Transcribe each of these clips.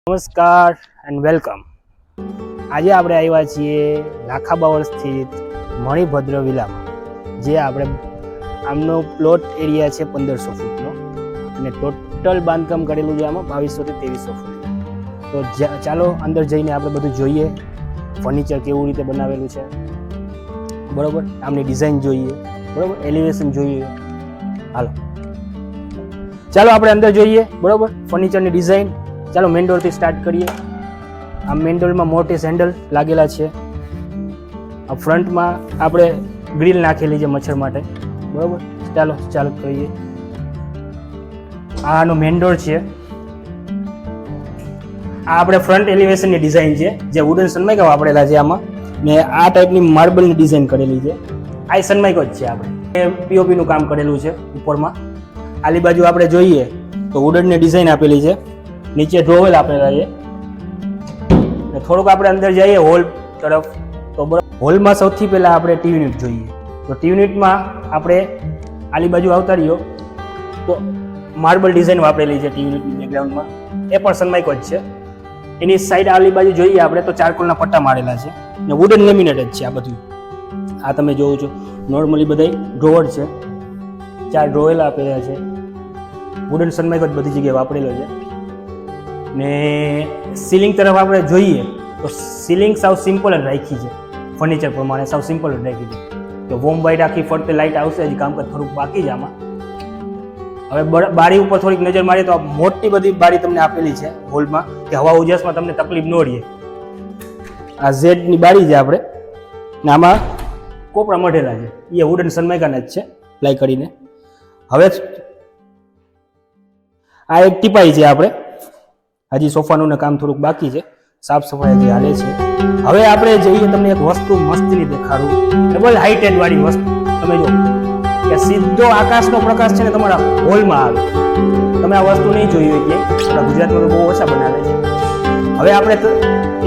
નમસ્કાર and welcome. આજે આપણે આવ્યા છીએ લાખાબાવળ સ્થિત મણિભદ્ર વિલામાં, જે આપણે આમનો પ્લોટ એરિયા છે 1500 ફૂટનો અને ટોટલ બાંધકામ કરેલું છે આમાં 2200 થી 2300 ફૂટ. તો ચાલો અંદર જઈને આપણે બધું જોઈએ, ફર્નિચર કેવું રીતે બનાવેલું છે, બરાબર, આમની ડિઝાઇન જોઈએ, બરાબર, એલિવેશન જોઈએ. હાલો ચાલો આપણે અંદર જોઈએ, બરાબર, ફર્નિચરની ડિઝાઇન. ચાલો મેઇન ડોરથી સ્ટાર્ટ કરીએ. આ મેઇન ડોરમાં મોટી સેન્ડલ લાગેલા છે. આ ફ્રન્ટમાં આપણે ગ્રીલ નાખેલી છે મચ્છર માટે, બરાબર. ચાલો કરીએ. આનો મેઇન ડોર છે. આ આપણે ફ્રન્ટ એલિવેશનની ડિઝાઇન છે, જે વુડન સનમાઇકા વાપરેલા છે આમાં, ને આ ટાઈપની માર્બલની ડિઝાઇન કરેલી છે. આ સનમાઇકો જ છે, આપણે પીઓપીનું કામ કરેલું છે ઉપરમાં. આલી બાજુ આપણે જોઈએ તો વુડનની ડિઝાઇન આપેલી છે, નીચે ડ્રોવેલ આપેલા છે. થોડુંક આપણે અંદર જઈએ હોલ તરફ, તો હોલમાં સૌથી પહેલા આપણે ટીવી યુનિટ જોઈએ. તો ટીવી યુનિટમાં આપણે આલી બાજુ આવતા રહ્યો તો માર્બલ ડિઝાઇન વાપરેલી છે ટીવી યુનિટની બેકગ્રાઉન્ડમાં, એ પણ સનમાઇકો જ છે. એની સાઈડ આલી બાજુ જોઈએ આપણે તો ચારકોલના પટ્ટા મારેલા છે ને વુડન લેમિનેટ જ છે આ બધું. આ તમે જોવો છો નોર્મલી બધા ડ્રોવર છે, 4 ડ્રોવેલ આપેલા છે. વુડન સનમાઇકો જ બધી જગ્યાએ વાપરેલો છે. ને સીલિંગ તરફ આપણે જોઈએ તો સીલિંગ સાવ સિમ્પલ જ રાખી છે, ફર્નિચર પ્રમાણે સાવ સિમ્પલ જ રાખી છે. તો વોમ વાઇટ આખી ફરતે લાઇટ આવશે, હજી કામકાજ થોડુંક બાકી છે આમાં. હવે બારી ઉપર થોડીક નજર મારીએ તો મોટી બધી બારી તમને આપેલી છે હોલમાં, કે હવા ઉજાસમાં તમને તકલીફ ન રહે. આ ઝેડની બારી છે આપણે, ને આમાં કોપરા મઢેલા છે, એ વુડન સનમાઇકાના જ છે પ્લાય કરીને. હવે આ એક ટીપાઈ છે આપણે, હજી સોફાનું કામ થોડુંક બાકી છે, સાફ સફાઈ હજી હાલે છે. હવે આપણે જઈએ, તમને એક વસ્તુ મસ્તીની દેખાડું, ડબલ હાઇટેડ વાળી વસ્તુ. તમે જો કે સીધો આકાશનો પ્રકાશ છે ને તમારા હોલમાં આવે. તમે આ વસ્તુ નહીં જોઈ હોય ક્યાંય, આપણા ગુજરાતમાં તો બહુ ઓછા બનાવે છે. હવે આપણે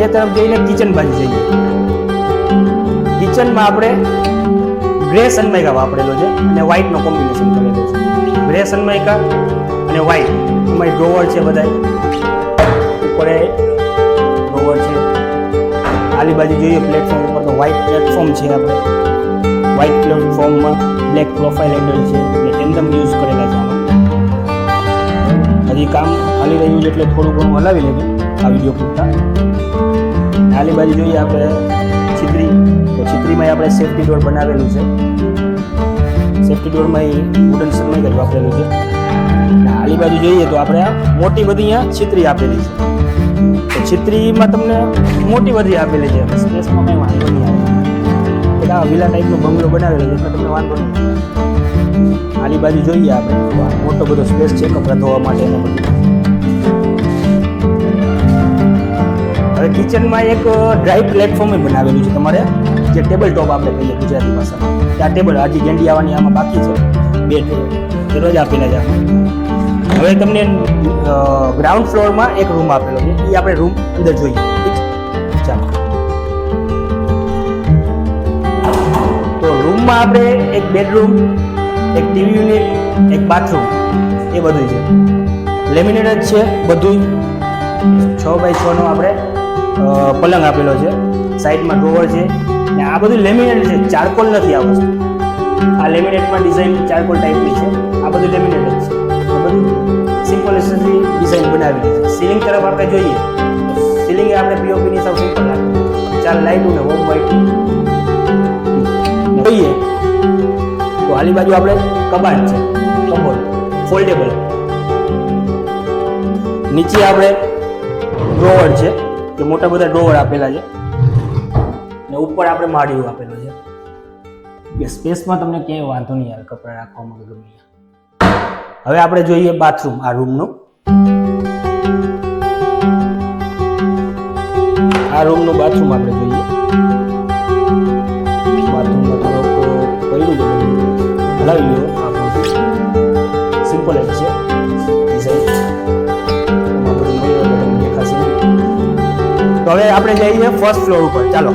એ તરફ જઈને કિચન બાજુ જઈએ. કિચનમાં આપણે ગ્રે સનમાઇકા વાપરેલો છે અને વ્હાઇટનો કોમ્બિનેશન કરેલો છે. ગ્રે સનમાઇકા અને વ્હાઇટ, એમાં ડ્રોવર છે બધા, ઉપર ડ્રોવર છે. આલી બાજુ જોઈએ પ્લેટફોર્મ ઉપર તો વ્હાઇટ પ્લેટફોર્મ છે. આપણે વ્હાઇટ પ્લેટફોર્મમાં બ્લેક પ્રોફાઇલ હેન્ડલ છે, એટલે ટેન્ડમ યુઝ કરેલા છે આમાં. હજી કામ હાલી રહ્યું છે એટલે થોડું ઘણું હલાવી લેજો આ વિડીયો પૂરતા. આલી બાજુ જોઈએ આપણે છિદ્રી, તો છિદ્રીમાં આપણે સેફ્ટી ડોર બનાવેલું છે. સેફ્ટી ડોરમાં વુડન સનમાઇકા જ વાપરેલું છે. આલી બાજુ જોઈએ તો આપણે આ મોટી બધી અહીંયા છિત્રી આપેલી છે. તો છિત્રીમાં તમને મોટી બધી આપેલી છે, સ્પેસમાં કંઈ વાંધો નહીં આવે. એટલે આ વિલા ટાઈપનો બંગલો બનાવેલો છે એટલે તમને વાંધો નહીં. આલી બાજુ જોઈએ આપણે તો મોટો બધો સ્પેસ છે કપડાં ધોવા માટે અને બધું. હવે કિચનમાં એક ડ્રાય પ્લેટફોર્મ બનાવેલું છે તમારે, જે ટેબલ ટોપ આપણે કહીએ ગુજરાતી ભાષામાં. આ ટેબલ હજી ગેંડી આવવાની આમાં બાકી છે, 2 રોજ આપેલા છે આમાં. હવે તમને ગ્રાઉન્ડ ફ્લોરમાં એક રૂમ આપેલો છે, એ આપણે રૂમ અંદર જોઈએ. ચાલો, તો રૂમમાં આપણે એક બેડરૂમ, એક ટીવી યુનિટ, એક બાથરૂમ, એ બધું છે. લેમિનેટ જ છે બધું. 6x6 નો આપણે પલંગ આપેલો છે, સાઈડમાં ડ્રોવર છે, ને આ બધું લેમિનેટ છે, ચારકોલ નથી આ વસ્તુ. આ લેમિનેટમાં ડિઝાઇન ચારકોલ ટાઈપની છે, આ બધું લેમિનેટ જ છે. બધું સિમ્પલ ડિઝાઇન બનાવેલી છે. સીલિંગ તરફ આપણે જોઈએ તો સીલિંગ આપણે પીઓપીની સાવ સિમ્પલ રાખી, 4 લાઇટું ને વોમ વાઇટ જોઈએ. તો આલી બાજુ આપણે કબાટ છે, કબોર્ડ ફોલ્ડેબલ. નીચે આપણે ડ્રોવર છે, કે મોટા બધા ડ્રોવર આપેલા છે, ને ઉપર આપણે માળીઓ આપેલો છે. કે સ્પેસમાં તમને ક્યાંય વાંધો નહીં આવે કપડાં રાખવામાં કે ગમે. હવે આપણે જોઈએ બાથરૂમ, આ રૂમનું. આ રૂમનું બાથરૂમ આપણે જોઈએ. બાથરૂમમાં થોડોક પડ્યું છે, હલાવી લો. આપણું સિમ્પલ જ છે ડિઝાઇન, એમાં બધું તમને દેખાશે. તો હવે આપણે જઈએ ફર્સ્ટ ફ્લોર ઉપર. ચાલો,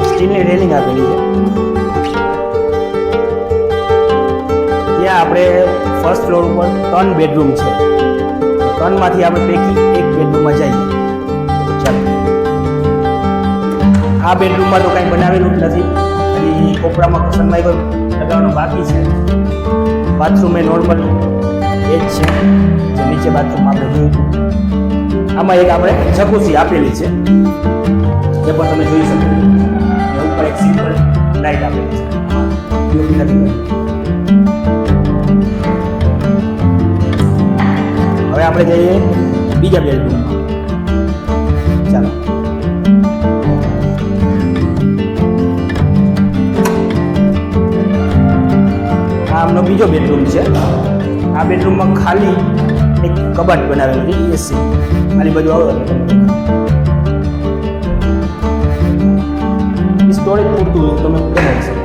સ્ટીલની રેલિંગ આપેલી છે, ત્યાં આપણે ફર્સ્ટ ફ્લોર ઉપર 3 બેડરૂમ છે. 3 માંથી આપણે પૈકી એક બેડરૂમમાં જઈએ. ચાલો, આ બેડરૂમમાં તો કાંઈ બનાવેલું જ નથી, ખાલી કોપરામાં સનમાઇકો લગાવવાનું બાકી છે. બાથરૂમ એ નોર્મલ એ જ છે જે નીચે બાથરૂમ આપણે જોયું હતું. આમાં એક આપણે જકુસી આપેલી છે, એ પણ તમે જોઈ શકો. ઉપર એક સિમ્પલ લાઇટ આપેલી છે, ઉપયોગી નથી. હવે આપણે જઈએ બીજા બેડરૂમમાં. ચાલો, આ આમનો બીજો બેડરૂમ છે. આ બેડરૂમમાં ખાલી એક કબાટ બનાવેલું છે, એસી ખાલી બાજુ આવો સ્ટોરેજ પૂરતું તમે બનાવી શકો.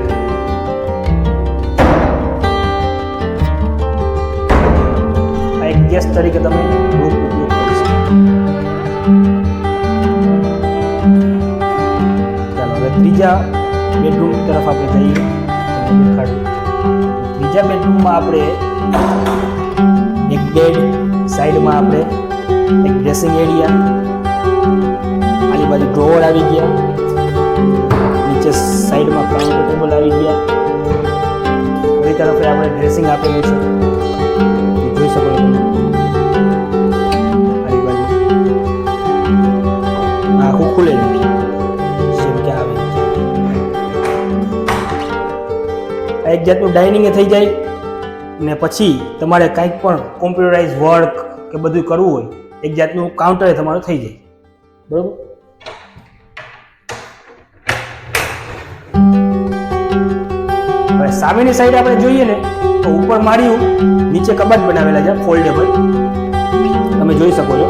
આ એક ગેસ તરીકે તમે ઉપયોગ કરી શકો. ચાલો, હવે ત્રીજા બેડરૂમ તરફ આપણે જઈએ. ત્રીજા બેડરૂમમાં આપણે એક બેડ, સાઈડમાં આપણે એક ડ્રેસિંગ એરિયા, આની બાજુ ડ્રોવર આવી ગયા, નીચે સાઈડમાં કાઉન્ટર ટેબલ આવી ગયા. બધી તરફે આપણે ડ્રેસિંગ આપેલું છે, જોઈ શકો છો તમે. આની બાજુ આખું ખુલેલું જેમ કે આવે. આ એક જાતનું ડાઇનિંગ થઈ જાય ને પછી તમારે કંઈક પણ કોમ્પ્યુટરાઇઝ વર્ક કે બધું કરવું હોય, એક જાતનું કાઉન્ટર તમારું થઈ જાય. બરોબર. હવે સામેની સાઈડ આપણે જોઈએ ને તો ઉપર માળિયું, નીચે કબાટ બનાવેલા છે ફોલ્ડેબલ, તમે જોઈ શકો છો.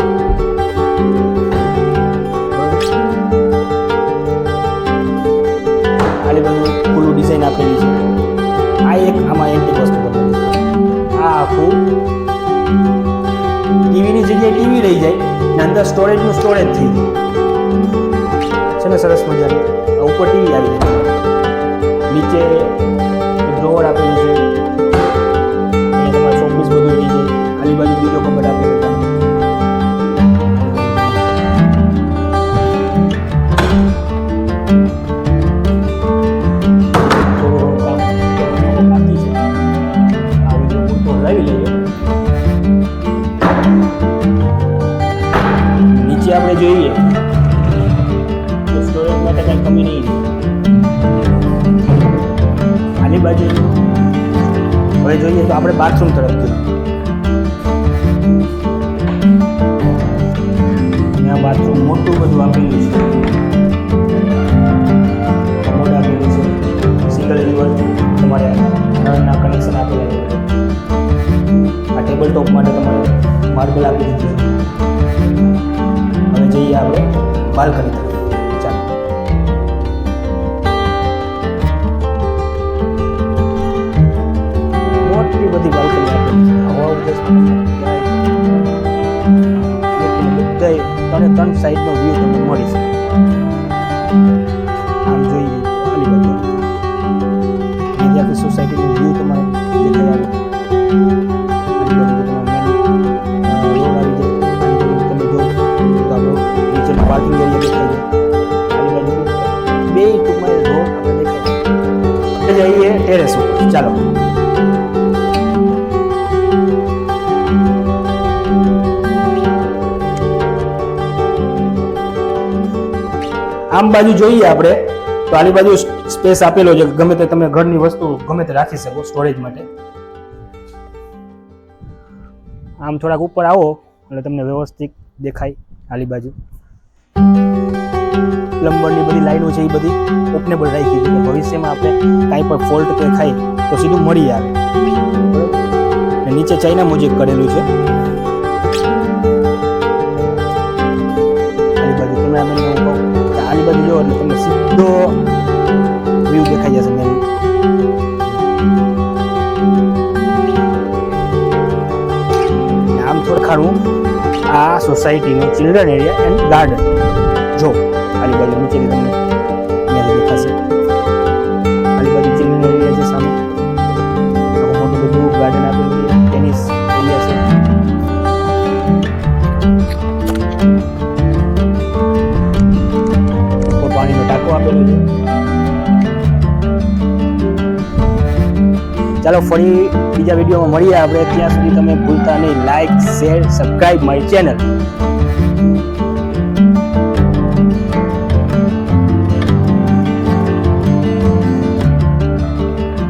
આલી બધું ખુલ્લું ડિઝાઇન આપેલી છે. આ એક આમાં એન્ટિક વસ્તુ તમને આ આખું ટીવીની જગ્યાએ ટીવી રહી જાય ને અંદર સ્ટોરેજનું સ્ટોરેજ થઈ જાય છે ને, સરસ મજાનું. ઉપર ટીવી આવી જાય, નીચે ડ્રોવર આપેલું છે, અહીંયા તમારે શોપીસ બધું રહી જાય. આલી બાજુ બીજો કબાટ આપેલો છે. નીચે આપણે જોઈએ તો સ્ટોરેજ માટે કઈ કમી નહીં. આની બાજુ હવે જોઈએ તો આપણે બાથરૂમ તરફ જોઈએ. અહીંયા બાથરૂમ મોટું બધું આપેલું છે, કમોડ આપેલું છે, સિંગલ લિવર તમારે નળના કનેક્શન આપેલા છે. આ ટેબલ ટોપ માટે તમારે માર્બલ આપી દીધું છે. હવે જઈએ આપણે બાલ્કની તરફ. ચાલો, મોટી બધી બાલ્કની આપેલી છે. હવા બધા ત્રણ સાઈડનો વ્યૂ તમને મળી શકે. આમ જોઈએ આલી બાજુ ત્યાંથી સોસાયટીનો વ્યૂ તમારે દેખાઈ આવે. પાર્કિંગ એરિયા દેખાય છે. આની બાજુ બે ટૂંકમાં રોડ આપણે દેખાય. જઈએ ટેરેસ ઉપર. ચાલો, આમ બાજુ જોઈએ આપણે તો આની બાજુ સ્પેસ આપેલો છે, ગમે તે તમે ઘરની વસ્તુ ગમે તે રાખી શકો સ્ટોરેજ માટે. આમ થોડાક ઉપર આવો એટલે તમને વ્યવસ્થિત દેખાય. આલી બાજુ પ્લમ્બરની બધી લાઈનો છે એ બધી ઓપનેબલ રાખી છે, ભવિષ્યમાં આપણે કાંઈ પણ ફોલ્ટ કે ખાય તો સીધું મળી આવે. બરાબર. નીચે ચાઇના મોઝેક કરેલું છે. આલી બાજુ કેમેરામેન હું કહું કે આલી બાજુ જો એટલે તમને સીધો વ્યૂ દેખાઈ જશે. મેન આમ થોડું આ સોસાયટીનું ચિલ્ડ્રન એરિયા એન્ડ ગાર્ડન જો આલી બાજુ નીચેથી તમને અહીંયાથી દેખાશે. આલી બાજુ ચિલ્ડ્રન એરિયા છે, સામે મોટું બધું ગાર્ડન આપેલું છે. ચાલો ફરી બીજા વિડીયોમાં મળીએ આપણે. ત્યાં સુધી તમે ભૂલતા નહીં like share subscribe my channel.